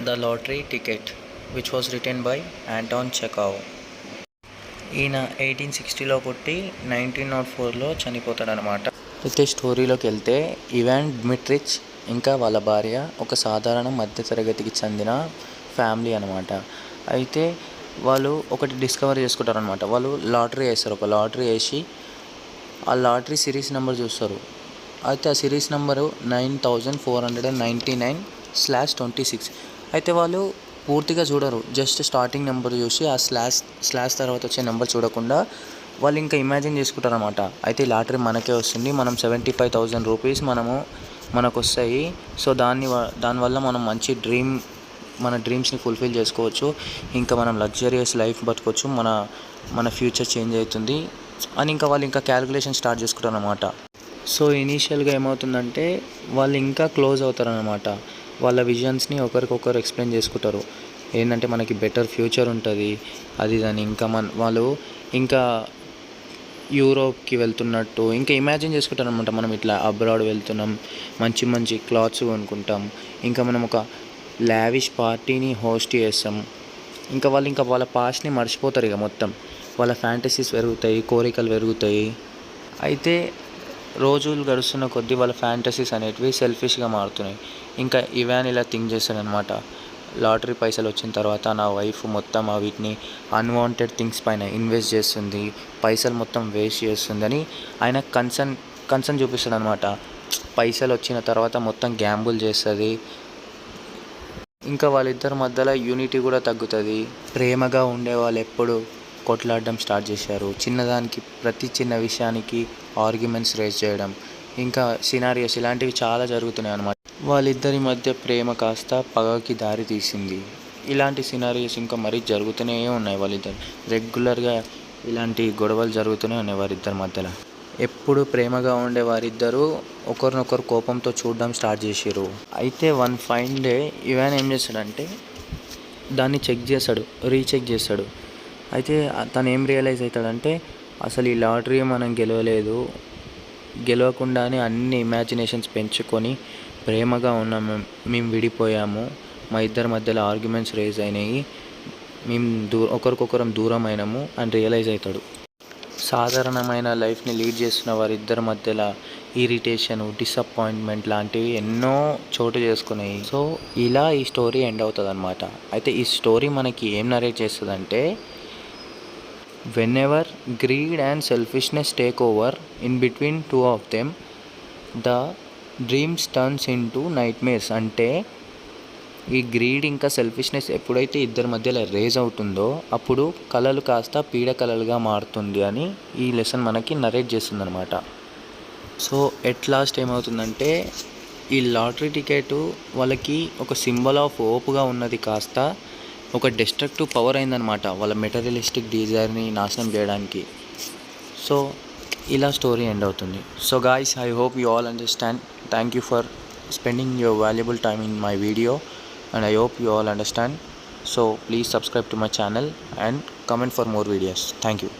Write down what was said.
The Lottery Ticket, which was written by Anton Chekhov. ఈయన 1860లో పుట్టి 1904లో చనిపోతాడనమాట. అయితే స్టోరీలోకి వెళ్తే ఇవాన్ డ్మిట్రిచ్ ఇంకా వాళ్ళ భార్య ఒక సాధారణ మధ్యతరగతికి చెందిన ఫ్యామిలీ అనమాట. అయితే వాళ్ళు ఒకటి డిస్కవర్ చేసుకుంటారనమాట. వాళ్ళు లాటరీ వేస్తారు. ఒక లాటరీ వేసి ఆ లాటరీ సిరీస్ నెంబర్ చూస్తారు. అయితే ఆ సిరీస్ నెంబరు 9499/26. అయితే వాళ్ళు పూర్తిగా చూడరు, జస్ట్ స్టార్టింగ్ నెంబర్ చూసి ఆ స్లాష్ తర్వాత వచ్చే నెంబర్ చూడకుండా వాళ్ళు ఇంకా ఇమాజిన్ చేసుకుంటారు అనమాట. అయితే ఈ లాటరీ మనకే వస్తుంది, మనం 75,000 రూపీస్ మనకు వస్తాయి. సో దానివల్ల మనం మంచి మన డ్రీమ్స్ని ఫుల్ఫిల్ చేసుకోవచ్చు, ఇంకా మనం లగ్జరియస్ లైఫ్ బతకొచ్చు, మన ఫ్యూచర్ చేంజ్ అవుతుంది అని ఇంకా వాళ్ళు ఇంకా క్యాలిక్యులేషన్ స్టార్ట్ చేసుకుంటారు అనమాట. సో ఇనీషియల్గా ఏమవుతుందంటే వాళ్ళు ఇంకా క్లోజ్ అవుతారనమాట. వాళ్ళ విజన్స్ని ఒకరికొకరు ఎక్స్ప్లెయిన్ చేసుకుంటారు. ఏంటంటే మనకి బెటర్ ఫ్యూచర్ ఉంటుంది అది దాని ఇంకా వాళ్ళు ఇంకా యూరోప్కి వెళ్తున్నట్టు ఇంకా ఇమాజిన్ చేసుకుంటారు అనమాట. మనం ఇట్లా అబ్రాడ్ వెళ్తున్నాం, మంచి మంచి క్లాత్స్ కొనుక్కుంటాం, ఇంకా మనం ఒక లావిష్ పార్టీని హోస్ట్ చేస్తాం. ఇంకా వాళ్ళ పాస్ట్ని మర్చిపోతారు. ఇక మొత్తం వాళ్ళ ఫ్యాంటసీస్ పెరుగుతాయి, కోరికలు పెరుగుతాయి. అయితే రోజులు గడుస్తున్న కొద్దీ వాళ్ళ ఫ్యాంటసీస్ అనేటివి సెల్ఫిష్గా మారుతున్నాయి. ఇంకా ఇవాన్ ఇలా థింక్ చేస్తాడనమాట, లాటరీ పైసలు వచ్చిన తర్వాత నా వైఫ్ మొత్తం వీటిని అన్వాంటెడ్ థింగ్స్ పైన ఇన్వెస్ట్ చేస్తుంది, పైసలు మొత్తం వేస్ట్ చేస్తుందని ఆయన కన్సర్న్ చూపిస్తాడు అనమాట. పైసలు వచ్చిన తర్వాత మొత్తం గ్యాంబుల్ చేస్తుంది, ఇంకా వాళ్ళిద్దరి మధ్యలో యూనిటీ కూడా తగ్గుతుంది. ప్రేమగా ఉండే వాళ్ళు ఎప్పుడు కొట్లాడడం స్టార్ట్ చేశారు. చిన్నదానికి ప్రతి చిన్న విషయానికి ఆర్గ్యుమెంట్స్ రేజ్ చేయడం, ఇంకా సినారియోస్ ఇలాంటివి చాలా జరుగుతున్నాయి అన్నమాట. వాళ్ళిద్దరి మధ్య ప్రేమ కాస్త పగకి దారి తీసింది. ఇలాంటి సినారియోస్ ఇంకా మరీ జరుగుతూనే ఉన్నాయి. వాళ్ళిద్దరు రెగ్యులర్గా ఇలాంటి గొడవలు జరుగుతూనే ఉన్నాయి వారిద్దరి మధ్యలో. ఎప్పుడు ప్రేమగా ఉండే వారిద్దరూ ఒకరినొకరు కోపంతో చూడడం స్టార్ట్ చేసారు. అయితే వన్ ఫైన్ డే ఇవాన్ ఏం చేస్తాడంటే దాన్ని రీచెక్ చేస్తాడు. అయితే తను ఏం రియలైజ్ అవుతాడంటే అసలు ఈ లాటరీ మనం గెలవకుండానే అన్ని ఇమాజినేషన్స్ పెంచుకొని ప్రేమగా ఉన్నాము, మేము విడిపోయాము, మా ఇద్దరి మధ్యలో ఆర్గ్యుమెంట్స్ రేజ్ అయినాయి, మేము ఒకరికొకరం దూరం అయినాము అని రియలైజ్ అవుతాడు. సాధారణమైన లైఫ్ని లీడ్ చేస్తున్న వారిద్దరి మధ్యలో ఇరిటేషను, డిసప్పాయింట్మెంట్ లాంటివి ఎన్నో చోటు చేసుకున్నాయి. సో ఇలా ఈ స్టోరీ ఎండ్ అవుతుంది అనమాట. అయితే ఈ స్టోరీ మనకి ఏం నరేట్ చేస్తుందంటే whenever greed and selfishness take over in between two of them, the dreams turns into nightmares. అంటే ఈ గ్రీడ్ ఇంకా సెల్ఫిష్నెస్ ఎప్పుడైతే ఇద్దరి మధ్యలో రేజ్ అవుతుందో అప్పుడు కళలు కాస్త పీడ కళలుగా మారుతుంది అని ఈ లెసన్ మనకి నరేట్ చేస్తుంది అనమాట. సో ఎట్ లాస్ట్ ఏమవుతుందంటే ఈ లాటరీ టికెట్ వాళ్ళకి ఒక సింబల్ ఆఫ్ హోప్గా ఉన్నది కాస్త ఒక డిస్ట్రక్టివ్ పవర్ అయిందనమాట, వాళ్ళ మెటీరియలిస్టిక్ డిజైర్ని నాశనం చేయడానికి. సో ఇలా స్టోరీ ఎండ్ అవుతుంది. So guys, I hope you all understand. Thank you for spending your valuable time in my video, and I hope you all understand. So please subscribe to my channel and comment for more videos. Thank you.